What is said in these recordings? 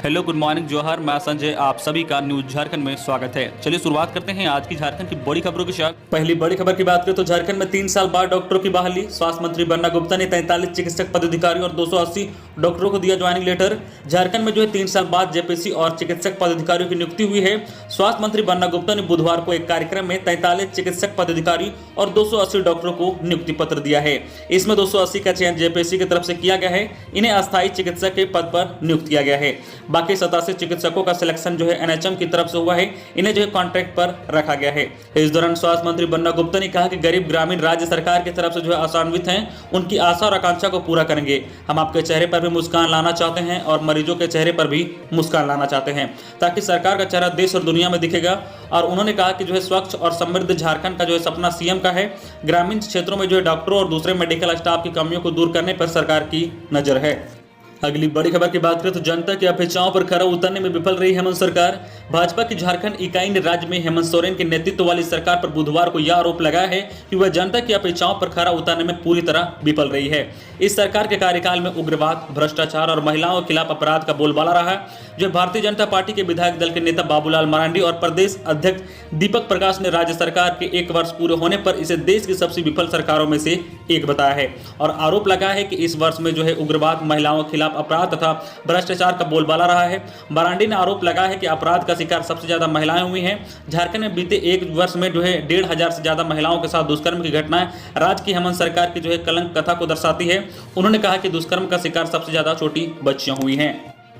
Hello, good morning, जोहर। मैं संजय, आप सभी का न्यूज झारखंड में स्वागत है। चलिए शुरुआत करते हैं आज की झारखंड की बड़ी खबरों के साथ। पहली बड़ी खबर की बात करें तो झारखंड में 3 साल बाद डॉक्टरों की बहाली। स्वास्थ्य मंत्री बन्ना गुप्ता ने 43 चिकित्सक पदाधिकारियों और 280 डॉक्टरों को दिया ज्वाइनिंग लेटर। झारखंड में 3 साल बाद जेपीएससी और चिकित्सक पदाधिकारियों की नियुक्ति हुई है। स्वास्थ्य मंत्री बन्ना गुप्ता ने बुधवार को एक कार्यक्रम में 43 चिकित्सक पदाधिकारी और 280 डॉक्टरों को नियुक्ति पत्र दिया है। इसमें 280 का चयन जेपीएससी की तरफ से किया गया है। इन्हें अस्थायी चिकित्सक के पद पर नियुक्त किया गया है। बाकी 87 चिकित्सकों का सिलेक्शन एनएचएम की तरफ से हुआ है। इन्हें कॉन्ट्रैक्ट पर रखा गया है। इस दौरान स्वास्थ्य मंत्री बन्ना गुप्ता ने कहा कि गरीब ग्रामीण राज्य सरकार की तरफ से आशान्वित हैं, उनकी आशा और आकांक्षा को पूरा करेंगे। हम आपके चेहरे पर भी मुस्कान लाना चाहते हैं और मरीजों के चेहरे पर भी मुस्कान लाना चाहते हैं, ताकि सरकार का चेहरा देश और दुनिया में दिखेगा। और उन्होंने कहा कि स्वच्छ और समृद्ध झारखंड का सपना सीएम का है। ग्रामीण क्षेत्रों में डॉक्टरों और दूसरे मेडिकल स्टाफ की कमियों को दूर करने पर सरकार की नजर है। अगली बड़ी खबर की बात करें तो जनता की अपेक्षाओं पर खरा उतरने में विफल रही हेमंत सरकार। भाजपा की झारखंड इकाई ने राज्य में हेमंत सोरेन के नेतृत्व वाली सरकार पर बुधवार को यह आरोप लगाया है कि वह जनता की अपेक्षाओं पर खरा उतरने में पूरी तरह विफल रही है। इस सरकार के कार्यकाल में उग्रवाद, भ्रष्टाचार और महिलाओं के खिलाफ अपराध का बोलबाला रहा है। भारतीय जनता पार्टी के विधायक दल के नेता बाबूलाल मरांडी और प्रदेश अध्यक्ष दीपक प्रकाश ने राज्य सरकार के 1 वर्ष पूरे होने पर इसे देश की सबसे विफल सरकारों में से एक बताया है और आरोप लगाया है कि इस वर्ष में उग्रवाद, महिलाओं के खिलाफ अपराध तथा भ्रष्टाचार का बोलबाला रहा है। मरांडी ने आरोप लगाया है कि अपराध का शिकार सबसे ज्यादा महिलाएं हुई हैं। झारखंड में बीते 1 वर्ष में 1,500 से ज्यादा महिलाओं के साथ दुष्कर्म की घटनाएं राज्य की हेमंत सरकार की कलंक कथा को दर्शाती है। उन्होंने कहा कि दुष्कर्म का शिकार सबसे ज्यादा छोटी बच्चियां हुई हैं।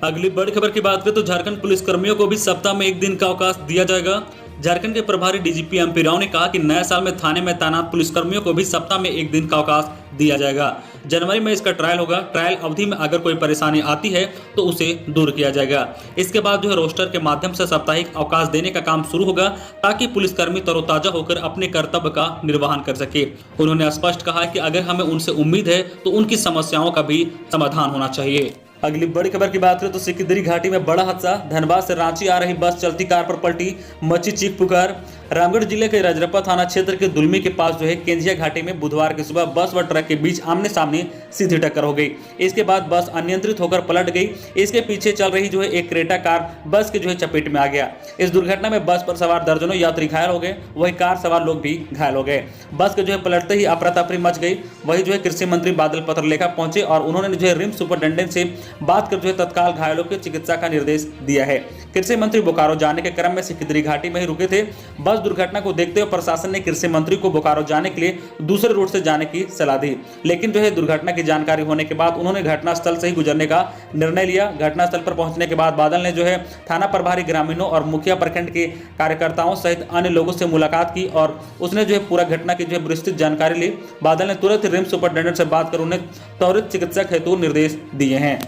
अगली बड़ी खबर की बात करें तो झारखंड पुलिस कर्मियों को भी सप्ताह में 1 दिन का अवकाश दिया जाएगा। झारखंड के प्रभारी डीजीपी एमपी राव ने कहा कि नए साल में थाने में तैनात पुलिसकर्मियों को भी सप्ताह में 1 दिन का अवकाश दिया जाएगा। जनवरी में इसका ट्रायल होगा। ट्रायल अवधि में अगर कोई परेशानी आती है तो उसे दूर किया जाएगा। इसके बाद रोस्टर के माध्यम से साप्ताहिक अवकाश देने का काम शुरू होगा, ताकि पुलिसकर्मी तरोताजा होकर अपने कर्तव्य का निर्वहन कर सके। उन्होंने स्पष्ट कहा कि अगर हमें उनसे उम्मीद है तो उनकी समस्याओं का भी समाधान होना चाहिए। अगली बड़ी खबर की बात करें तो सिकिदरी घाटी में बड़ा हादसा। धनबाद से रांची आ रही बस चलती कार पर पलटी, मची चीख पुकार। रामगढ़ जिले के रजरप्पा थाना क्षेत्र के दुलमी के पास केंजिया घाटी में बुधवार की सुबह बस व ट्रक के बीच आमने सामने सीधी टक्कर हो गई। इसके बाद बस अनियंत्रित होकर पलट गई। इसके पीछे चल रही एक क्रेटा कार बस के चपेट में आ गया। इस दुर्घटना में बस पर सवार दर्जनों यात्री घायल हो गए, वही कार सवार लोग भी घायल हो गए। बस के पलटते ही अफरा तफरी मच गई। वही कृषि मंत्री बादल पत्रलेखा पहुंचे और उन्होंने रिम्स सुपरिटेंडेंट से बात कर तत्काल घायलों की चिकित्सा का निर्देश दिया है। कृषि मंत्री बोकारो जाने के क्रम में सिकिदरी घाटी में ही रुके थे। बस दुर्घटना को देखते हुए प्रशासन ने कृषि मंत्री को बोकारो जाने के लिए दूसरे रूट से जाने की सलाह दी, लेकिन दुर्घटना की जानकारी होने के बाद उन्होंने घटनास्थल से ही गुजरने का निर्णय लिया। घटनास्थल पर पहुंचने के बाद बादल ने थाना प्रभारी, ग्रामीणों और मुखिया प्रखंड के कार्यकर्ताओं सहित अन्य लोगों से मुलाकात की और उसने पूरा घटना की विस्तृत जानकारी ली। बादल ने तुरंत रिम्स सुपरिटेंडेंट से बात कर उन्हें त्वरित चिकित्सक हेतु निर्देश दिए हैं।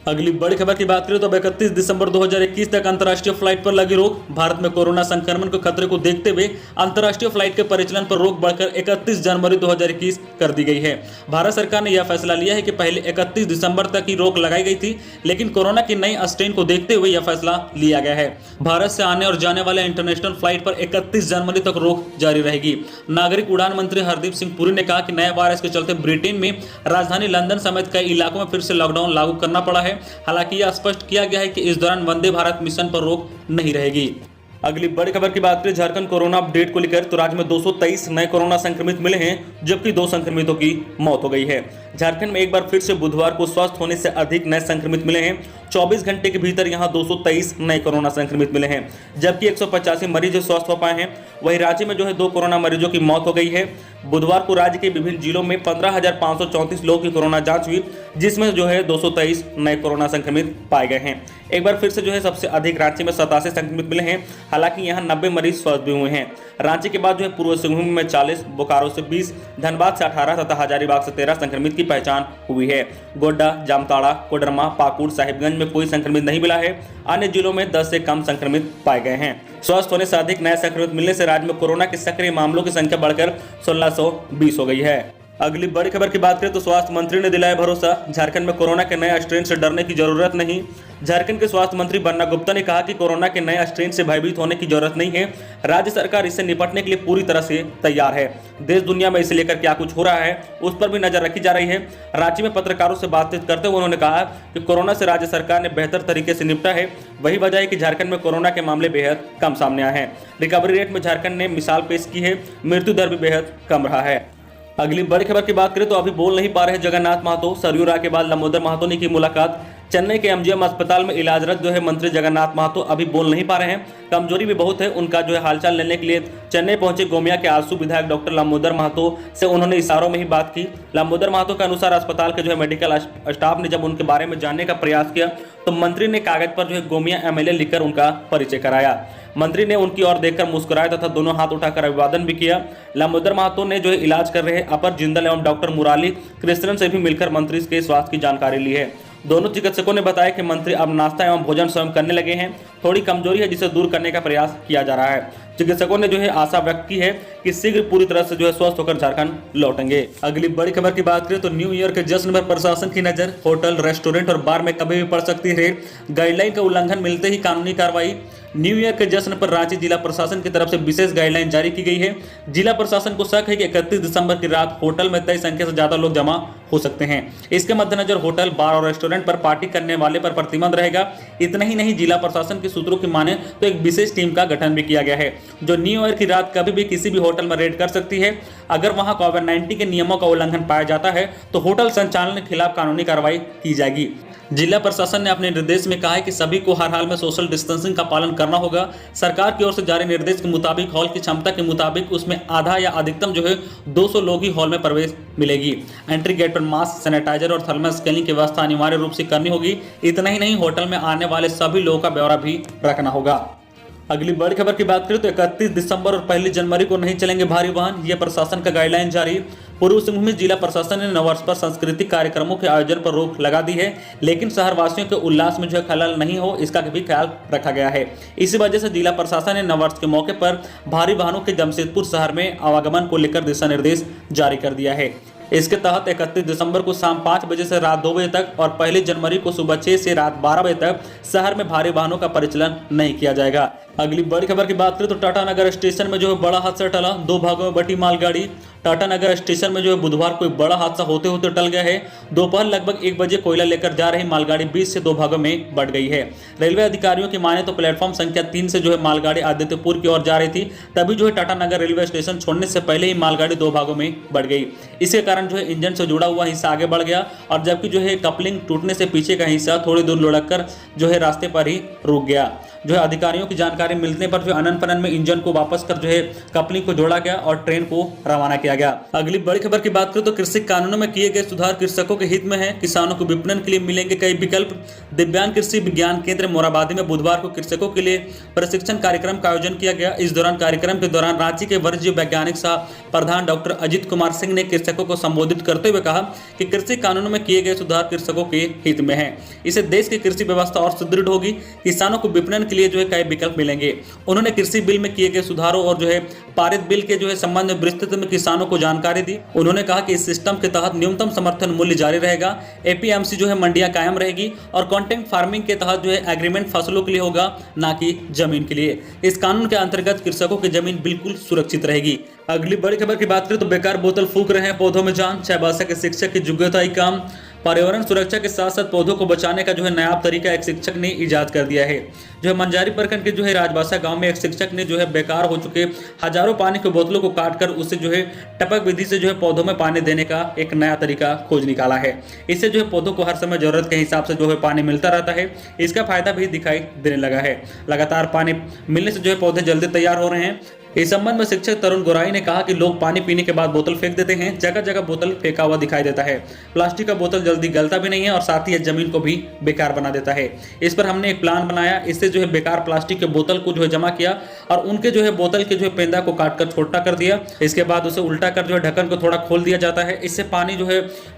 अगली बड़ी खबर की बात करें तो 31 दिसंबर 2021 तक अंतर्राष्ट्रीय फ्लाइट पर लगी रोक। भारत में कोरोना संक्रमण के खतरे को देखते हुए अंतर्राष्ट्रीय फ्लाइट के परिचालन पर रोक बढ़कर 31 जनवरी 2021 कर दी गई है। भारत सरकार ने यह फैसला लिया है कि पहले 31 दिसंबर तक की रोक लगाई गई थी, लेकिन कोरोना की नई स्ट्रेन को देखते हुए यह फैसला लिया गया है। भारत से आने और जाने वाले इंटरनेशनल फ्लाइट पर 31 जनवरी तक रोक जारी रहेगी। नागरिक उड़ान मंत्री हरदीप सिंह पुरी ने कहा कि नए वायरस के चलते ब्रिटेन में राजधानी लंदन समेत कई इलाकों में फिर से लॉकडाउन लागू करना पड़ा है। हालांकि यह स्पष्ट किया गया है कि इस दौरान वंदे भारत मिशन पर रोक नहीं रहेगी। अगली बड़ी खबर की बात करें झारखंड कोरोना अपडेट को लेकर तो राज्य में 223 नए कोरोना संक्रमित मिले हैं, जबकि 2 संक्रमितों की मौत हो गई है। झारखंड में एक बार फिर से बुधवार को स्वस्थ होने से अधिक नए संक्रमित मिले हैं। 24 घंटे के भीतर यहां 223 नए कोरोना संक्रमित मिले हैं, जबकि 185 मरीज स्वस्थ हो पाए हैं। वहीं राज्य में 2 कोरोना मरीजों की मौत हो गई है। बुधवार को राज्य के विभिन्न जिलों में 15,534 लोगों की कोरोना जांच हुई, जिसमें 223 नए कोरोना संक्रमित पाए गए हैं। एक बार फिर से सबसे अधिक रांची में 87 संक्रमित मिले हैं। हालांकि यहां 90 मरीज स्वस्थ भी हुए हैं। रांची के बाद पूर्व सिंहभूम में 40, बोकारो से 20, धनबाद से 18 तथा हजारीबाग से 13 संक्रमित की पहचान हुई है। गोड्डा, जामताड़ा, कोडरमा, पाकुड़, साहिबगंज में कोई संक्रमित नहीं मिला है। अन्य जिलों में 10 से कम संक्रमित पाए गए हैं। स्वस्थ होने से अधिक नए संक्रमित मिलने से राज्य में कोरोना के सक्रिय मामलों की संख्या बढ़कर 1620 हो गई है। अगली बड़ी खबर की बात करें तो स्वास्थ्य मंत्री ने दिलाया भरोसा, झारखंड में कोरोना के नए स्ट्रेन से डरने की जरूरत नहीं। झारखंड के स्वास्थ्य मंत्री बन्ना गुप्ता ने कहा कि कोरोना के नए स्ट्रेन से भयभीत होने की जरूरत नहीं है। राज्य सरकार इससे निपटने के लिए पूरी तरह से तैयार है। देश दुनिया में इसे लेकर क्या कुछ हो रहा है उस पर भी नजर रखी जा रही है। रांची में पत्रकारों से बातचीत करते हुए उन्होंने कहा कि कोरोना से राज्य सरकार ने बेहतर तरीके से निपटा है। वही वजह है कि झारखंड में कोरोना के मामले बेहद कम सामने आए हैं। रिकवरी रेट में झारखंड ने मिसाल पेश की है, मृत्यु दर भी बेहद कम रहा है। अगली बड़ी खबर की बात करें तो अभी बोल नहीं पा रहे जगन्नाथ महतो। सरयू राय के बाद लंबोदर महतो ने की मुलाकात। चेन्नई के एमजीएम अस्पताल में इलाजरत मंत्री जगन्नाथ महतो अभी बोल नहीं पा रहे हैं, कमजोरी भी बहुत है। उनका हालचाल लेने के लिए चेन्नई पहुंचे गोमिया के आलसू विधायक डॉक्टर लंबोदर महतो से उन्होंने इशारों में ही बात की। लंबोदर महतो के अनुसार अस्पताल के मेडिकल स्टाफ ने जब उनके बारे में जानने का प्रयास किया तो मंत्री ने कागज पर गोमिया एमएलए लिखकर उनका परिचय कराया। मंत्री ने उनकी ओर देखकर मुस्कुराया तथा दोनों हाथ उठाकर अभिवादन भी किया। लंबोदर महतो ने इलाज कर रहे अपर जिंदल एवं डॉक्टर मुराली कृष्णन से भी मिलकर मंत्री के स्वास्थ्य की जानकारी ली है। दोनों चिकित्सकों ने बताया कि मंत्री अब नाश्ता एवं भोजन स्वयं करने लगे हैं। थोड़ी कमजोरी है जिसे दूर करने का प्रयास किया जा रहा है। चिकित्सकों ने आशा व्यक्त की है कि शीघ्र पूरी तरह से स्वस्थ होकर झारखंड लौटेंगे। अगली बड़ी खबर की बात करें तो न्यू ईयर के जश्न पर प्रशासन की नजर। होटल, रेस्टोरेंट और बार में कभी भी पड़ सकती है गाइडलाइन का उल्लंघन, मिलते ही कानूनी कार्रवाई। न्यू ईयर के जश्न पर रांची जिला प्रशासन की तरफ से विशेष गाइडलाइन जारी की गई है। जिला प्रशासन को शक है कि 31 दिसंबर की रात होटल में तय संख्या से ज्यादा लोग जमा हो सकते हैं। इसके मद्देनजर होटल, बार और रेस्टोरेंट पर पार्टी करने वाले पर प्रतिबंध रहेगा। इतना ही नहीं, जिला प्रशासन के सूत्रों की माने तो एक विशेष टीम का गठन भी किया गया है जो न्यू ईयर की रात कभी भी किसी भी होटल में रेड कर सकती है। अगर वहां कोविड-19 के नियमों का उल्लंघन पाया जाता है तो होटल संचालन के खिलाफ कानूनी कार्रवाई की जाएगी। जिला प्रशासन ने अपने निर्देश में कहा है कि सभी को हर हाल में सोशल डिस्टेंसिंग का पालन करना होगा। सरकार की ओर से जारी निर्देश के मुताबिक हॉल की क्षमता के मुताबिक उसमें आधा या अधिकतम 200 लोग ही हॉल में प्रवेश मिलेगी। एंट्री गेट पर मास्क, सैनिटाइजर और थर्मल स्कैनिंग की व्यवस्था अनिवार्य रूप से करनी होगी। इतना ही नहीं, होटल में आने वाले सभी लोगों का ब्यौरा भी रखना होगा। अगली बड़ी खबर की बात करें तो 31 दिसंबर और 1 जनवरी को नहीं चलेंगे भारी वाहन, यह प्रशासन का गाइडलाइन जारी। पूर्व सिंहभूम जिला प्रशासन ने नववर्ष पर सांस्कृतिक कार्यक्रमों के आयोजन पर रोक लगा दी है, लेकिन शहरवासियों के उल्लास में खलल नहीं हो इसका भी ख्याल रखा गया है। इसी वजह से जिला प्रशासन ने नववर्ष के मौके पर भारी वाहनों के जमशेदपुर शहर में आवागमन को लेकर दिशा निर्देश जारी कर दिया है। इसके तहत 31 दिसंबर को शाम 5 बजे से रात 2 बजे तक और 1 जनवरी को सुबह 6 से रात 12 बजे तक शहर में भारी वाहनों का परिचालन नहीं किया जाएगा। अगली बड़ी खबर की बात करें तो टाटा नगर स्टेशन में बड़ा हादसा टला। 2 भागों में बटी मालगाड़ी। टाटा नगर स्टेशन में बुधवार को एक बड़ा हादसा होते होते टल गया है। दोपहर लगभग 1 बजे कोयला लेकर जा रही मालगाड़ी 20 से 2 भागों में बढ़ गई है। रेलवे अधिकारियों की माने तो प्लेटफॉर्म संख्या 3 से मालगाड़ी आदित्यपुर की ओर जा रही थी, तभी टाटा नगर रेलवे स्टेशन छोड़ने से पहले ही मालगाड़ी 2 भागों में बढ़ गई। इसके कारण इंजन से जुड़ा हुआ हिस्सा आगे बढ़ गया और जबकि कपलिंग टूटने से पीछे का हिस्सा थोड़ी दूर लुढ़क कर रास्ते पर ही रुक गया। अधिकारियों की जानकारी मिलने पर अनन फनन में इंजन को वापस कर कपलिंग को जोड़ा गया और ट्रेन को रवाना किया गया। अगली बड़ी खबर की बात करें तो कृषि कानूनों में किए गए सुधार कृषकों के हित में है। किसानों को विपणन के लिए मिलेंगे कई विकल्प। दिव्यांग कृषि विज्ञान केंद्र मोराबादी में बुधवार को कृषकों के लिए प्रशिक्षण कार्यक्रम का आयोजन किया गया। इस दौरान कार्यक्रम के दौरान रांची के वरिष्ठ वैज्ञानिक सह प्रधान डॉक्टर अजित कुमार सिंह ने कृषकों को संबोधित करते हुए कहा कि कृषि कानूनों में किए गए सुधार कृषकों के हित में है। इससे देश की कृषि व्यवस्था और सुदृढ़ होगी। किसानों को विपणन के लिए कई विकल्प मिलेंगे। उन्होंने कृषि बिल में किए गए सुधारों और पारित बिल के संबंध में विस्तृत में किसानों को जानकारी दी। उन्होंने कहा कि इस सिस्टम के तहत न्यूनतम समर्थन मूल्य जारी रहेगा। एपीएमसी मंडियां कायम रहेगी और कॉन्ट्रैक्ट फार्मिंग के तहत एग्रीमेंट फसलों के लिए होगा, ना कि जमीन के लिए। इस कानून के अंतर्गत कृषकों की जमीन बिल्कुल सुरक्षित रहेगी। अगली बड़ी खबर की बात करें तो बेकार बोतल फूंक रहे हैं पौधों में जान। चाईबासा के शिक्षक की जुग्गताई काम। पर्यावरण सुरक्षा के साथ साथ पौधों को बचाने का नायाब तरीका एक शिक्षक ने इजाद कर दिया है। मंजारी प्रखंड के राजबासा गांव में एक शिक्षक ने बेकार हो चुके हजारों पानी के बोतलों को काट कर उससे टपक विधि से पौधों में पानी देने का एक नया तरीका खोज निकाला है। इससे पौधों को हर समय जरूरत के हिसाब से पानी मिलता रहता है। इसका फायदा भी दिखाई देने लगा है। लगातार पानी मिलने से पौधे जल्दी तैयार हो रहे हैं। इस संबंध में शिक्षक तरुण गोराई ने कहा कि लोग पानी पीने के बाद बोतल फेंक देते हैं। जगह जगह बोतल फेंका हुआ दिखाई देता है। प्लास्टिक का बोतल जल्दी गलता भी नहीं है और साथ ही जमीन को भी बेकार बना देता है। इस पर हमने एक प्लान बनाया। इससे बेकार प्लास्टिक के बोतल को जमा किया और उनके बोतल के पेंदा को काट कर छोटा कर दिया। इसके बाद उसे उल्टा कर ढक्कन को थोड़ा खोल दिया जाता है। इससे पानी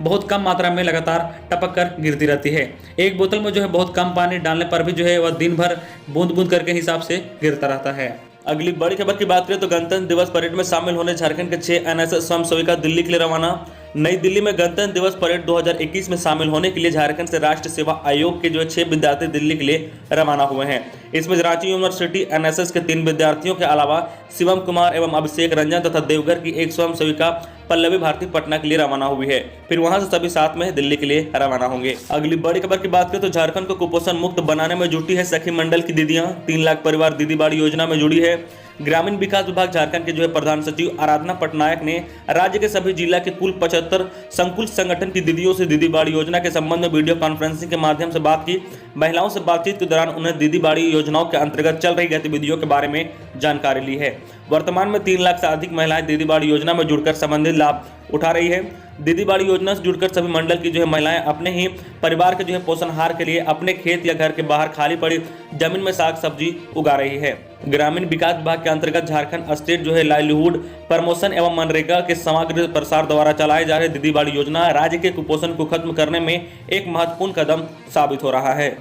बहुत कम मात्रा में लगातार टपक कर गिरती रहती है। एक बोतल में बहुत कम पानी डालने पर भी वह दिन भर बूंद बूंद करके हिसाब से गिरता रहता है। अगली बड़ी खबर की बात करें तो गणतंत्र दिवस परेड में शामिल होने झारखंड के 6 एनएसएस स्वयंसेविका दिल्ली के लिए रवाना। नई दिल्ली में गणतंत्र दिवस परेड 2021 में शामिल होने के लिए झारखंड से राष्ट्रीय सेवा आयोग के 6 विद्यार्थी दिल्ली के लिए रवाना हुए हैं। इसमें रांची यूनिवर्सिटी एनएसएस के 3 विद्यार्थियों के अलावा शिवम कुमार एवं अभिषेक रंजन तथा देवघर की एक स्वयं सेविका पल्लवी भारती पटना के लिए रवाना हुई है। फिर वहां से सभी साथ में दिल्ली के लिए रवाना होंगे। अगली बड़ी खबर की बात करें तो झारखंड को कुपोषण मुक्त बनाने में जुटी है सखी मंडल की दीदियां। 3 लाख परिवार दीदी बाड़ी योजना में जुड़ी है। ग्रामीण विकास विभाग झारखंड के प्रधान सचिव आराधना पटनायक ने राज्य के सभी जिला के कुल 75 संकुल संगठन की दीदियों से दीदी बाड़ी योजना के संबंध में वीडियो कॉन्फ्रेंसिंग के माध्यम से बात की। महिलाओं से बातचीत के दौरान उन्हें दीदी बाड़ी योजनाओं के अंतर्गत चल रही गतिविधियों के बारे में जानकारी ली है। वर्तमान में 3 लाख से अधिक महिलाएं दीदी बाड़ी योजना में जुड़कर संबंधित लाभ उठा रही है। दीदी बाड़ी योजना से जुड़कर सभी मंडल की महिलाएं अपने ही परिवार के पोषणहार के लिए अपने खेत या घर के बाहर खाली पड़ी जमीन में साग सब्जी उगा रही है। ग्रामीण विकास विभाग के अंतर्गत झारखंड स्टेट लाइवलीहुड प्रमोशन एवं मनरेगा के समग्र प्रसार द्वारा चलाए जा रहे दीदी बाड़ी योजना राज्य के कुपोषण को खत्म करने में एक महत्वपूर्ण कदम साबित हो रहा है।